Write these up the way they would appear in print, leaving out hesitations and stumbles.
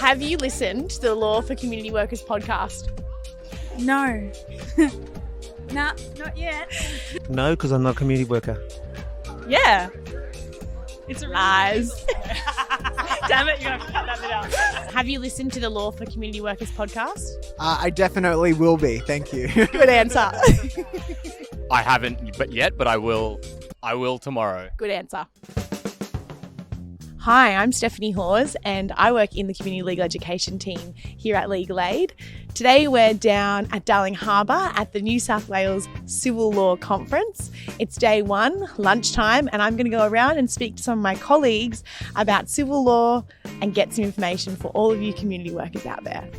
Have you listened to the Law for Community Workers podcast? No. Nah, not yet. No, because I'm not a community worker. Yeah. It's a Lies. Damn it, you're going to have to cut that bit out. Have you listened to the Law for Community Workers podcast? I definitely will be. Thank you. Good answer. I haven't but I will tomorrow. Good answer. Hi, I'm Stephanie Hawes and I work in the community legal education team here at Legal Aid. Today we're down at Darling Harbour at the New South Wales Civil Law Conference. It's day one, lunchtime, and I'm going to go around and speak to some of my colleagues about civil law and get some information for all of you community workers out there.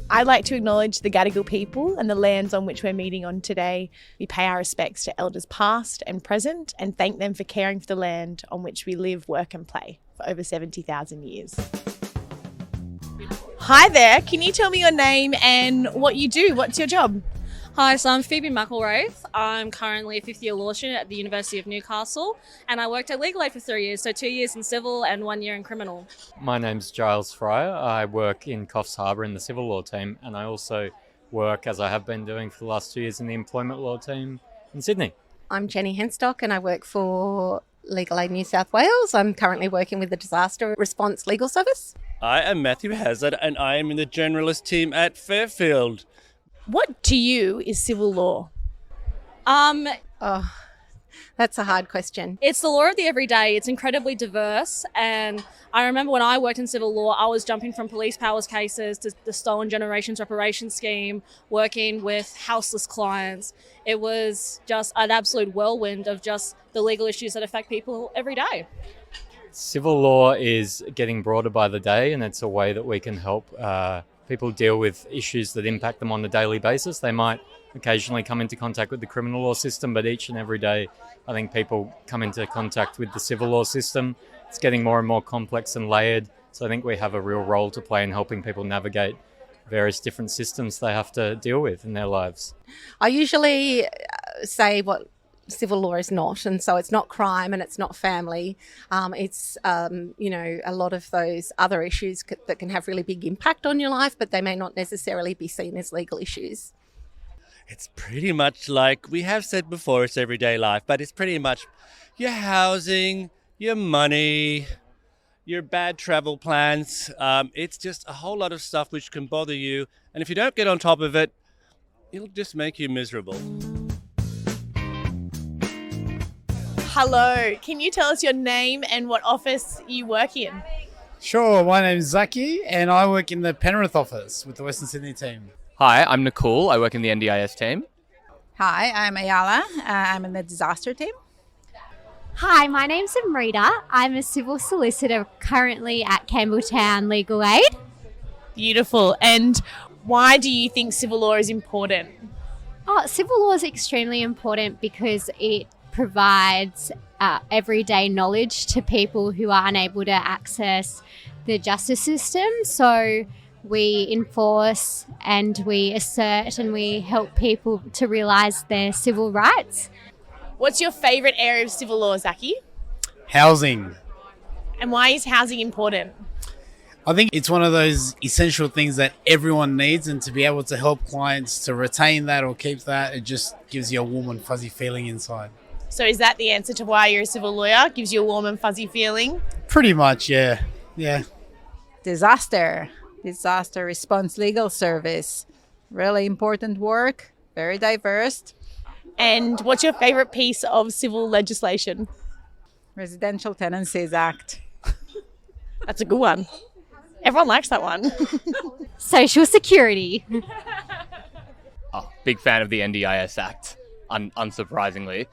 I'd like to acknowledge the Gadigal people and the lands on which we're meeting on today. We pay our respects to elders past and present and thank them for caring for the land on which we live, work and play for over 70,000 years. Hi there, can you tell me your name and what you do? What's your job? Hi, so I'm Phoebe McElwraith. I'm currently a fifth year law student at the University of Newcastle and I worked at Legal Aid for 3 years, so 2 years in civil and 1 year in criminal. My name's Giles Fryer. I work in Coffs Harbour in the civil law team and I also work, as I have been doing for the last 2 years, in the employment law team in Sydney. I'm Jenny Henstock and I work for Legal Aid New South Wales. I'm currently working with the Disaster Response Legal Service. I am Matthew Hazard and I am in the generalist team at Fairfield. What to you is civil law? Oh, that's a hard question. It's the law of the everyday. It's incredibly diverse, and I remember when I worked in civil law, I was jumping from police powers cases to the Stolen Generations Reparation Scheme, working with houseless clients. It was just an absolute whirlwind of just the legal issues that affect people every day. Civil law is getting broader by the day and it's a way that we can help people deal with issues that impact them on a daily basis. They might occasionally come into contact with the criminal law system, but each and every day I think people come into contact with the civil law system. It's getting more and more complex and layered, so I think we have a real role to play in helping people navigate various different systems they have to deal with in their lives. I usually say what civil law is not, and so it's not crime and it's not family. It's a lot of those other issues that can have really big impact on your life, but they may not necessarily be seen as legal issues. It's pretty much like we have said before, it's everyday life, but it's pretty much your housing, your money, your bad travel plans. It's just a whole lot of stuff which can bother you, and if you don't get on top of it, it'll just make you miserable. Hello, can you tell us your name and what office you work in? Sure, my name's Zaki and I work in the Penrith office with the Western Sydney team. Hi, I'm Nicole. I work in the NDIS team. Hi, I'm Ayala. I'm in the disaster team. Hi, my name's Amrita. I'm a civil solicitor currently at Campbelltown Legal Aid. Beautiful. And why do you think civil law is important? Civil law is extremely important because it provides everyday knowledge to people who are unable to access the justice system. So we enforce and we assert and we help people to realise their civil rights. What's your favourite area of civil law, Zaki? Housing. And why is housing important? I think it's one of those essential things that everyone needs, and to be able to help clients to retain that or keep that, it just gives you a warm and fuzzy feeling inside. So is that the answer to why you're a civil lawyer? Gives you a warm and fuzzy feeling? Pretty much, yeah. Yeah. Disaster Response Legal Service. Really important work, very diverse. And what's your favourite piece of civil legislation? Residential Tenancies Act. That's a good one. Everyone likes that one. Social Security. Big fan of the NDIS Act, unsurprisingly.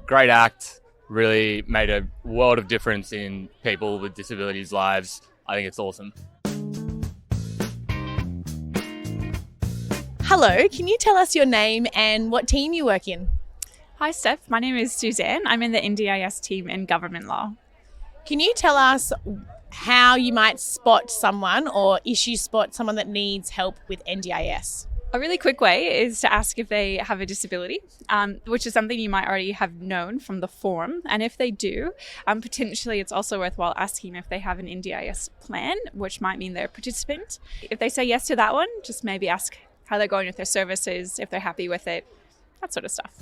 Great act, really made a world of difference in people with disabilities' lives. I think it's awesome. Hello, can you tell us your name and what team you work in? Hi Steph, my name is Suzanne. I'm in the NDIS team in government law. Can you tell us how you might spot someone or issue spot someone that needs help with NDIS? A really quick way is to ask if they have a disability, which is something you might already have known from the form. And if they do, potentially it's also worthwhile asking if they have an NDIS plan, which might mean they're a participant. If they say yes to that one, just maybe ask how they're going with their services, if they're happy with it, that sort of stuff.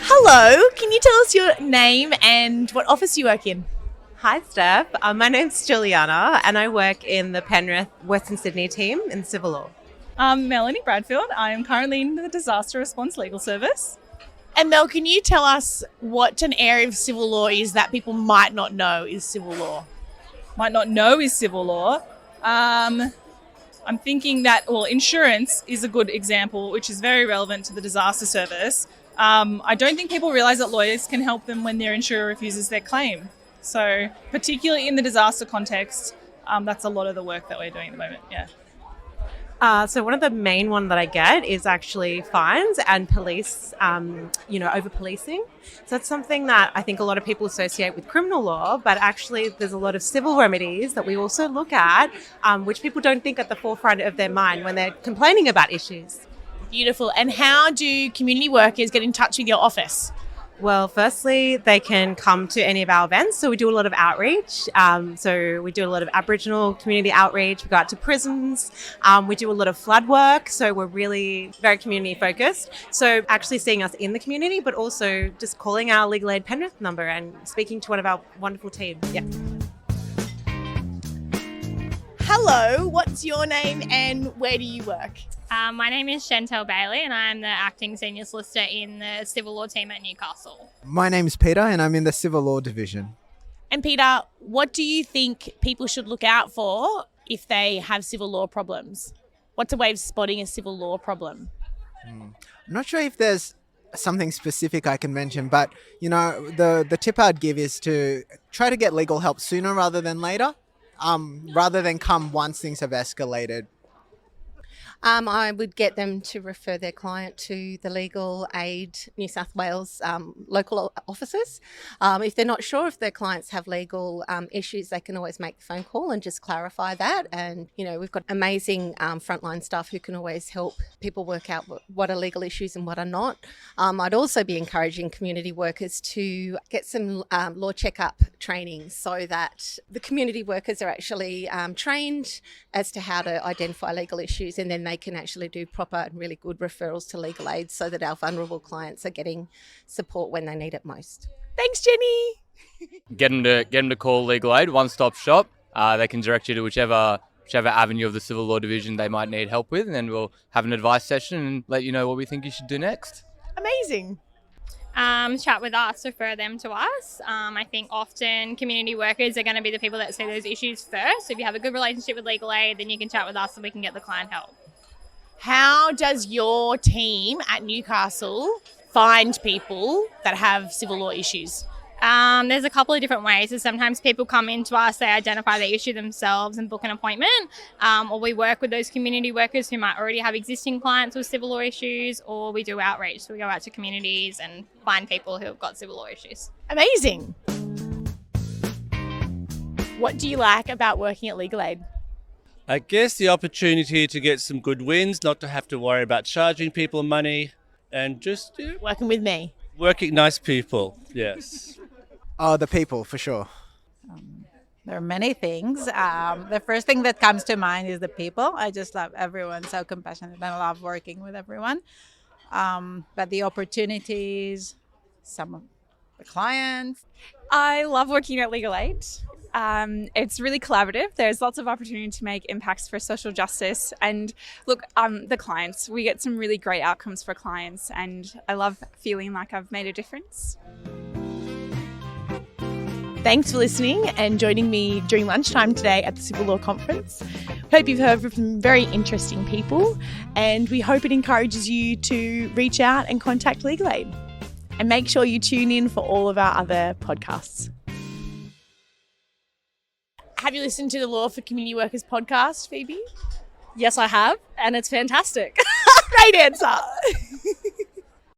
Hello, can you tell us your name and what office you work in? Hi, Steph. My name's Juliana, and I work in the Penrith Western Sydney team in civil law. I'm Melanie Bradfield. I am currently in the Disaster Response Legal Service. And Mel, can you tell us what an area of civil law is that people might not know is civil law? Might not know is civil law. I'm thinking that, insurance is a good example, which is very relevant to the disaster service. I don't think people realise that lawyers can help them when their insurer refuses their claim. So particularly in the disaster context, that's a lot of the work that we're doing at the moment, yeah. So one of the main one that I get is actually fines and police, over-policing. So that's something that I think a lot of people associate with criminal law, but actually there's a lot of civil remedies that we also look at, which people don't think at the forefront of their mind when they're complaining about issues. Beautiful. And how do community workers get in touch with your office? Well, firstly, they can come to any of our events. So we do a lot of outreach. So we do a lot of Aboriginal community outreach. We go out to prisons. We do a lot of flood work. So we're really very community focused. So actually seeing us in the community, but also just calling our Legal Aid Penrith number and speaking to one of our wonderful team. Yeah. Hello, what's your name and where do you work? My name is Chantel Bailey and I'm the acting senior solicitor in the civil law team at Newcastle. My name's Peter and I'm in the civil law division. And Peter, what do you think people should look out for if they have civil law problems? What's a way of spotting a civil law problem? I'm not sure if there's something specific I can mention, but the tip I'd give is to try to get legal help sooner rather than later, rather than come once things have escalated. I would get them to refer their client to the Legal Aid New South Wales local offices. If they're not sure if their clients have legal issues, they can always make the phone call and just clarify that. And, we've got amazing frontline staff who can always help people work out what are legal issues and what are not. I'd also be encouraging community workers to get some law checkup training so that the community workers are actually trained as to how to identify legal issues, and then they can actually do proper and really good referrals to legal aid so that our vulnerable clients are getting support when they need it most. Thanks, Jenny. Get them to call Legal Aid, one-stop shop. They can direct you to whichever avenue of the civil law division they might need help with, and then we'll have an advice session and let you know what we think you should do next. Amazing. Chat with us, refer them to us. I think often community workers are going to be the people that see those issues first. So if you have a good relationship with Legal Aid, then you can chat with us and we can get the client help. How does your team at Newcastle find people that have civil law issues? There's a couple of different ways. So sometimes people come into us, they identify the issue themselves and book an appointment, or we work with those community workers who might already have existing clients with civil law issues, or we do outreach. So we go out to communities and find people who have got civil law issues. Amazing. What do you like about working at Legal Aid? I guess the opportunity to get some good wins, not to have to worry about charging people money, and just working with me. Working nice people, yes. Oh, the people, for sure. There are many things. The first thing that comes to mind is the people. I just love everyone, so compassionate, and I love working with everyone. But the opportunities, some of the clients. I love working at Legal Aid. It's really collaborative. There's lots of opportunity to make impacts for social justice. And look, the clients, we get some really great outcomes for clients, and I love feeling like I've made a difference. Thanks for listening and joining me during lunchtime today at the Civil Law Conference. Hope you've heard from some very interesting people, and we hope it encourages you to reach out and contact Legal Aid. And make sure you tune in for all of our other podcasts. Have you listened to the Law for Community Workers podcast, Phoebe? Yes, I have, and it's fantastic. Great answer.